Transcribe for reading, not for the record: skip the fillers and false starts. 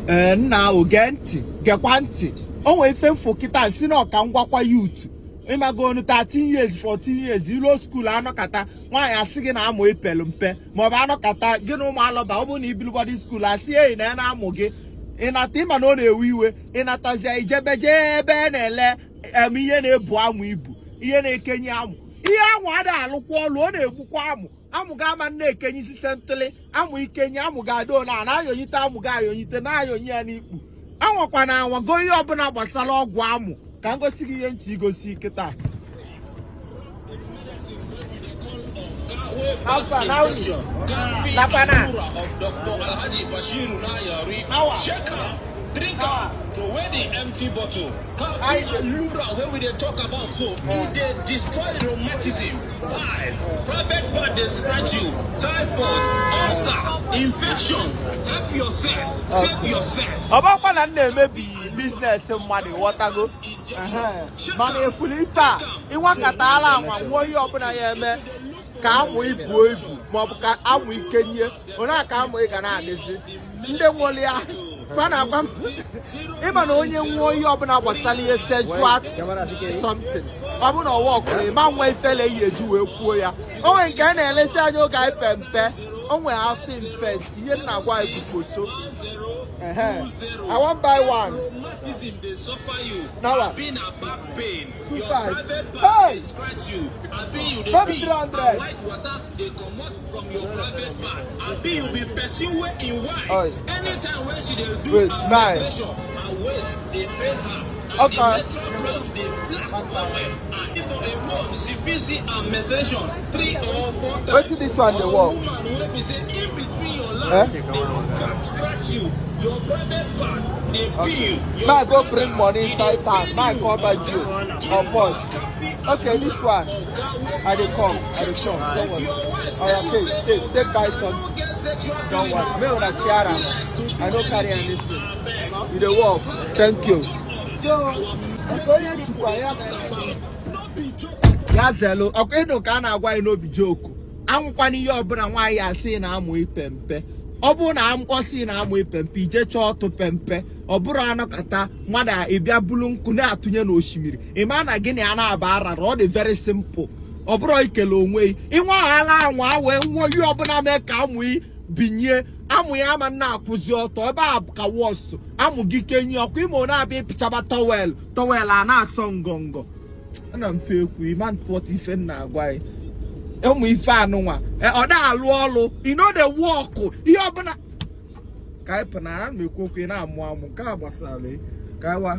nna ogenti gekwanti o nwere ife mfo kita si na ọka ngwakwa youth imagonu 13 years 14 years ilo school anọkata nwaanyị asị gị na amụ ipelu mpe maọbụ anọkata gị na ụmụ alọba ọ bụ na ibilubọdị school asị eyi na na-amụ gị ịnata ịma na ọ na-ewe iwe ịnatazie ijebe jee ebe na-ele ihe na-ebu amụ ibu ihe na-ekenye amụ ihe amụ ada alụkwa ọlụ ọ na-egbukwa amụ amụ ga-ama na-ekenye isi sentịlị amụ ikenye amụ ga-adọ na na-ayonyite amụ ga-ayonyite na-ayonye ya n'ikpu anwakwa na anwago ihe ọbụla gbasara ọgwụ amụ ka ngosi gị ihe nchi igosi kịta drink am throw the empty bottle. Coffee and lura wey we dey talk about so they destroy rheumatism. Why? Private part dey scratch you, typhoid, ulcer, infection. Help yourself, save yourself. Ọbakwa na na-emebi business mmadụ ghọtago mana efuli ife a ịnwakọta ala anwa nwụọ ihe ọbụla ya eme ka amụ ibu ibu maọbụ ka amụ ikenye onye aka amụ ị ga na-adịzi ndị nwere ya fana agwa m ịma na onye nwụọ ihe ọbụla gbasara ihe sexual something ọ bụ na ọwa ọkụrụ ịma nwa ifele ihe eji wee kwuo ya o nwere nke a na-elesi anya oge anyị pe mpe o nwere after infect ihe nna agwa ebuposo I won't buy one. Rheumatism they suffer you. Now being a back pain. 2.5. Your private part they scratch you. And be you the peace. White water they come out from your private part. And be you be person way in white. Anytime when she they do administration, her waist they pain her. And the menstrual blood they black well. And if for a month she visit her menstruation 3 or 4 times. Wait till this one the wall. Woman will be saying in between your leg they scratch you. Your private part, they peel. Now go bring money inside town. Now come by you. Or punch. Okay, this one. I dey come. Don't worry. Alright, take buy something. Don't worry. Me on a tiara. I don't carry anything. You dey walk. Thank you. Ya zelo. Okay, no ka na agwa no be joke. Anwụkwana ihe ọbụla nwaanyị asị na amụ ipe mpe. Ọ bụrụ na amkwọsị na amụ ipempe ije chọọ ọtụ pempe ọ bụrụ anọkata mmadụ ịbịa bulu nkụ na-atụnye n'osimiri ịma na gịnị a na-aba arara ọ dị very simple ọ bụrụ ikele onwe ịnwe ala anwa wee nwụọ ihe ọbụla mee ka amụ binye amụ ya ama na-akwụzi ọtọ ebe a ka wọstụ amụ gị kenye ọkụ ime na-abịa ịpịchaba tọwel a na-asọ ngọngọ ana m fe ekwu ịma ntụọta ife nna agwa ya ụmụ ife anụnwa ọ na-alụ ọlụ inode wọkụ ihe ọbụla ka anyị pụnara na ekwu okwu na-amụ amụ nke a gbasara ka wa